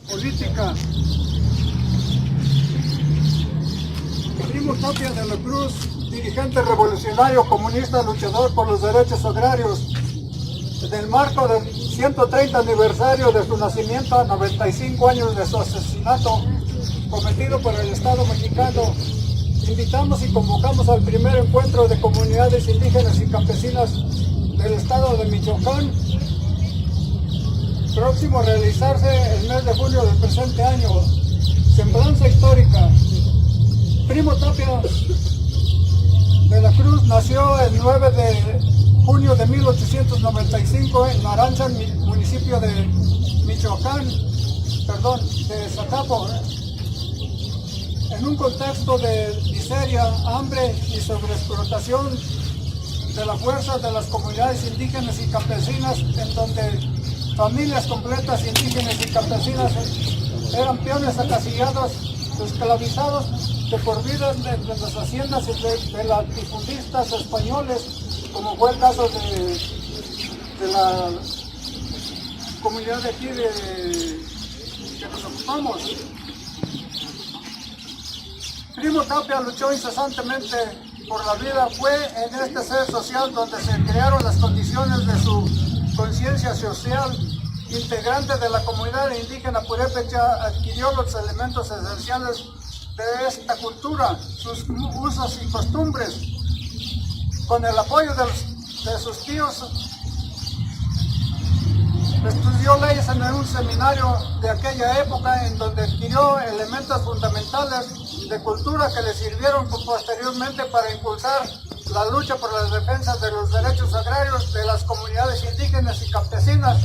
Política. Primo Tapia de la Cruz, dirigente revolucionario comunista, luchador por los derechos agrarios. En el marco del 130 aniversario de su nacimiento, a 95 años de su asesinato cometido por el Estado mexicano, invitamos y convocamos al primer encuentro de comunidades indígenas y campesinas del estado de Michoacán, próximo a realizarse el mes de julio del presente año. Semblanza histórica. Primo Tapia de la Cruz nació el 9 de junio de 1895 en Narancha, municipio de Michoacán, de Zacapo, en un contexto de miseria, hambre y sobreexplotación de la fuerza de las comunidades indígenas y campesinas, en donde familias completas indígenas y campesinas eran peones acasillados, esclavizados de por vida de las haciendas de latifundistas españoles, como fue el caso de la comunidad de aquí que nos ocupamos. Primo Tapia luchó incesantemente por la vida. Fue en este ser social donde se crearon las condiciones de su conciencia social. Integrante de la comunidad indígena purépecha, adquirió los elementos esenciales de esta cultura, sus usos y costumbres. Con el apoyo de sus tíos, estudió leyes en un seminario de aquella época, en donde adquirió elementos fundamentales de cultura que le sirvieron posteriormente para impulsar la lucha por la defensa de los derechos agrarios de las comunidades indígenas y campesinas.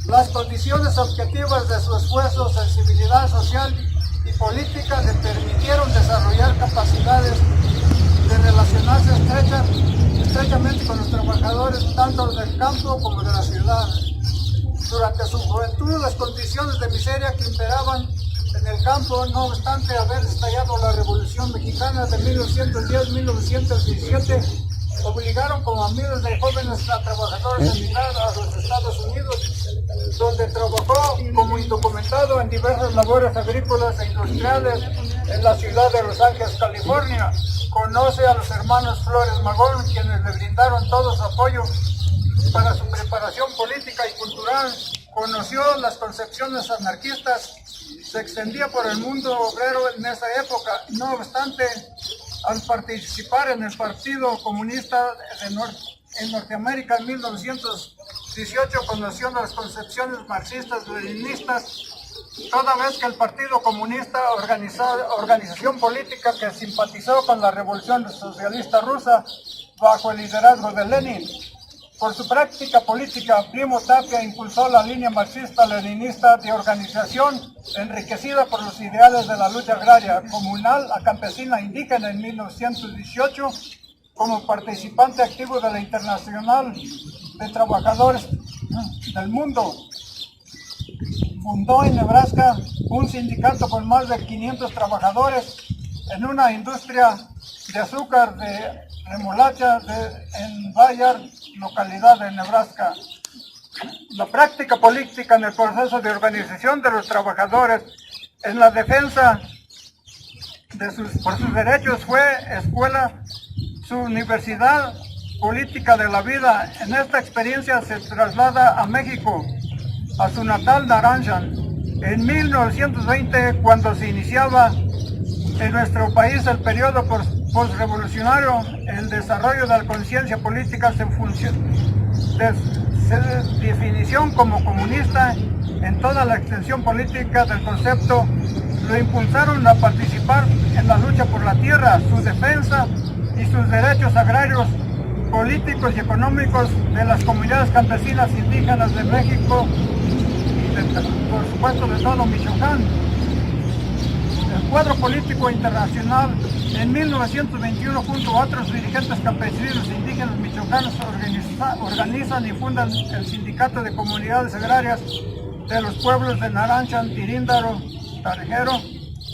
Las condiciones objetivas de su esfuerzo, sensibilidad social y política le permitieron desarrollar capacidades de relacionarse estrechamente con los trabajadores, tanto del campo como de la ciudad. Durante su juventud, las condiciones de miseria que imperaban en el campo, no obstante haber estallado la Revolución Mexicana de 1910-1917, obligaron como a miles de jóvenes trabajadores a emigrar a los Estados Unidos, donde trabajó como indocumentado en diversas labores agrícolas e industriales en la ciudad de Los Ángeles, California. Conoce a los hermanos Flores Magón, quienes le brindaron todo su apoyo para su preparación política y cultural. Conoció las concepciones anarquistas, se extendía por el mundo obrero en esa época. No obstante, al participar en el Partido Comunista en Norteamérica en 1918, conoció las concepciones marxistas-leninistas, toda vez que el Partido Comunista, organización política que simpatizó con la Revolución Socialista Rusa bajo el liderazgo de Lenin. Por su práctica política, Primo Tapia impulsó la línea marxista-leninista de organización, enriquecida por los ideales de la lucha agraria, comunal, campesina, indígena en 1918, como participante activo de la Internacional de Trabajadores del Mundo. Fundó en Nebraska un sindicato con más de 500 trabajadores en una industria de azúcar de remolacha en Bayard, localidad de Nebraska. La práctica política en el proceso de organización de los trabajadores en la defensa por sus derechos fue escuela, su universidad política de la vida. En esta experiencia se traslada a México, a su natal Narancha. En 1920, cuando se iniciaba en nuestro país el periodo postrevolucionario, el desarrollo de la conciencia política se definición como comunista en toda la extensión política del concepto, lo impulsaron a participar en la lucha por la tierra, su defensa y sus derechos agrarios, políticos y económicos de las comunidades campesinas indígenas de México y por supuesto de todo Michoacán. El cuadro político internacional en 1921 junto a otros dirigentes campesinos indígenas michoacanos organizan y fundan el Sindicato de Comunidades Agrarias de los Pueblos de Narancha, Tiríndaro, Tarjero,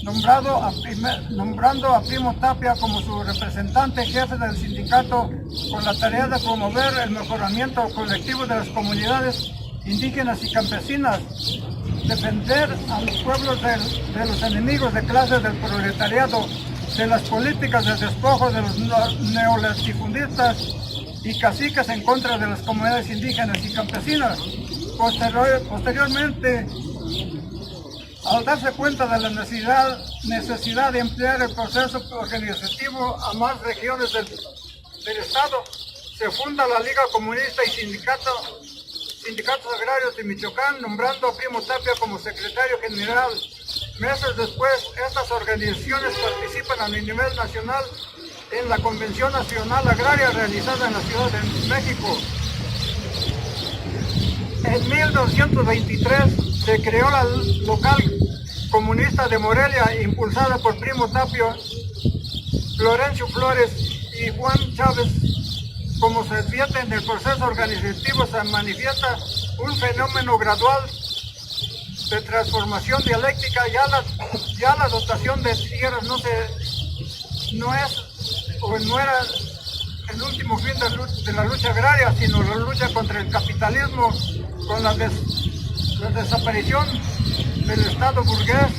nombrando a Primo Tapia como su representante jefe del sindicato con la tarea de promover el mejoramiento colectivo de las comunidades indígenas y campesinas, defender a los pueblos de los enemigos de clase del proletariado, de las políticas de despojo de los neolatifundistas y caciques en contra de las comunidades indígenas y campesinas. Posteriormente, al darse cuenta de la necesidad de emplear el proceso organizativo a más regiones del Estado, se funda la Liga Comunista y Sindicatos Agrarios de Michoacán, nombrando a Primo Tapia como secretario general. Meses después, estas organizaciones participan a nivel nacional en la Convención Nacional Agraria realizada en la Ciudad de México. En 1923 se creó la local comunista de Morelia, impulsada por Primo Tapia, Florencio Flores y Juan Chávez. Como se advierte en el proceso organizativo, se manifiesta un fenómeno gradual de transformación dialéctica. Ya la dotación de tierras no era el último fin de la lucha agraria, sino la lucha contra el capitalismo, con la desaparición del Estado burgués,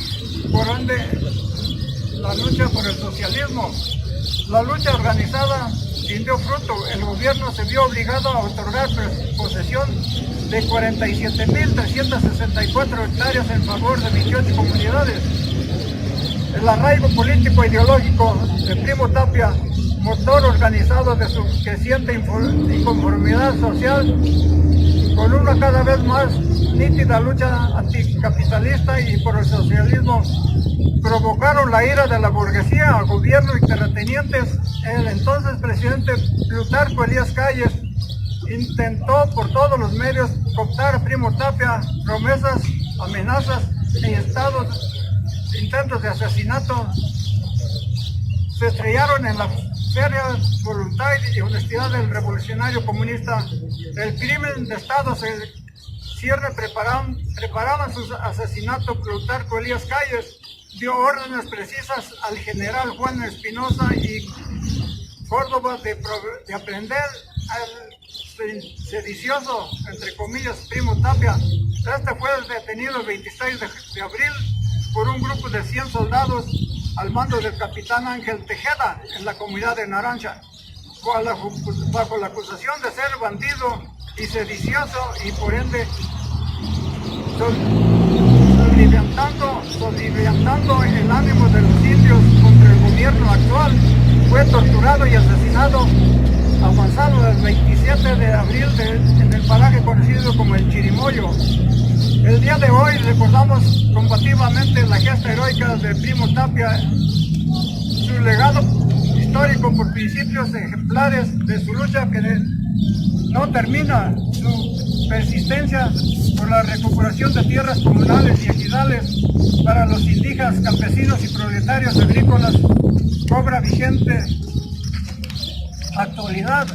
por ende la lucha por el socialismo. La lucha organizada rindió fruto. El gobierno se vio obligado a otorgar posesión de 47.364 hectáreas en favor de 28 comunidades. El arraigo político e ideológico de Primo Tapia, motor organizado de su creciente inconformidad social, con una cada vez más nítida lucha anticapitalista y por el socialismo, provocaron la ira de la burguesía, al gobierno y terratenientes. El entonces presidente Plutarco Elías Calles intentó por todos los medios cooptar a Primo Tapia. Promesas, amenazas e intentos de asesinato se estrellaron en la seria voluntad y honestidad del revolucionario comunista. El crimen de Estado se cierne preparaban su asesinato. Plutarco Elías Calles dio órdenes precisas al general Juan Espinosa y Córdoba de aprender al sedicioso, entre comillas, Primo Tapia. Este fue detenido el 26 de abril por un grupo de 100 soldados al mando del capitán Ángel Tejeda en la comunidad de Narancha, bajo la acusación de ser bandido y sedicioso, y por ende soliviantando el ánimo de los indios contra el gobierno actual. Fue torturado y asesinado avanzado el 27 de abril en el paraje conocido como el Chirimoyo. El día de hoy recordamos combativamente la gesta heroica de Primo Tapia, su legado histórico por principios ejemplares de su lucha que no termina, su persistencia por la recuperación de tierras comunales y ejidales para los indígenas, campesinos y proletarios agrícolas cobra vigente actualidad.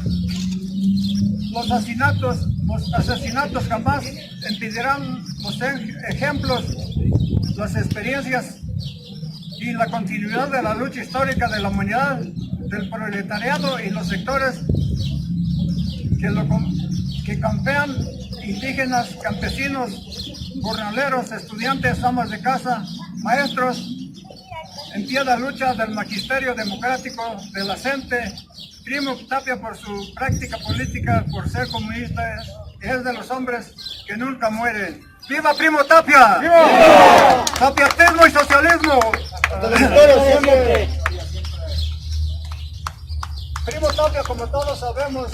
Los asesinatos jamás impedirán los ejemplos, las experiencias y la continuidad de la lucha histórica de la humanidad, del proletariado y los sectores que campean, indígenas, campesinos, jornaleros, estudiantes, amas de casa, maestros, en pie de lucha del magisterio democrático de la gente. Primo Tapia, por su práctica política, por ser comunista, es de los hombres que nunca mueren. ¡Viva Primo Tapia! ¡Viva! ¡Tapiatismo y socialismo! Primo Tapia, como todos sabemos,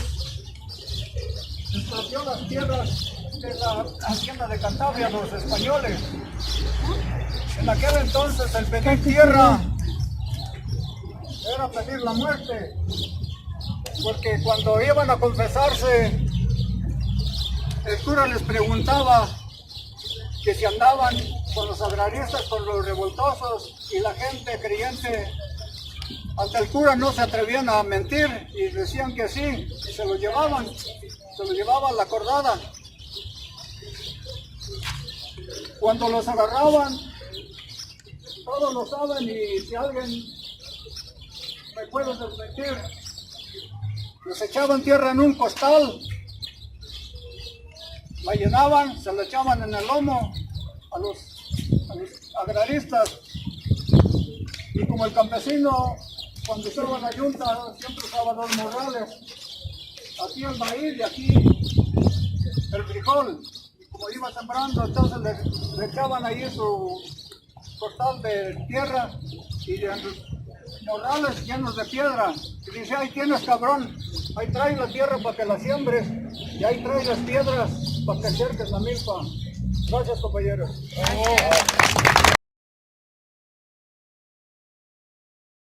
expropió las tierras de la hacienda de Cantabria a los españoles. En aquel entonces el pedir tierra era pedir la muerte. porque cuando iban a confesarse, el cura les preguntaba que si andaban con los agraristas, con los revoltosos, y la gente creyente ante el cura no se atrevían a mentir y decían que sí, y se lo llevaban a la acordada. Cuando los agarraban, todos lo saben, y si alguien me puede desmentir, les echaban tierra en un costal, la llenaban, se la echaban en el lomo a los agraristas, y como el campesino cuando usaba la yunta siempre usaba dos morrales, aquí el maíz y aquí el frijol, y como iba sembrando, entonces le echaban ahí su costal de tierra y de morrales llenos de piedra, y dice: ahí tienes, cabrón, ahí trae la tierra para que la siembres, y ahí trae las piedras para que cerques la milpa. Gracias, compañeros.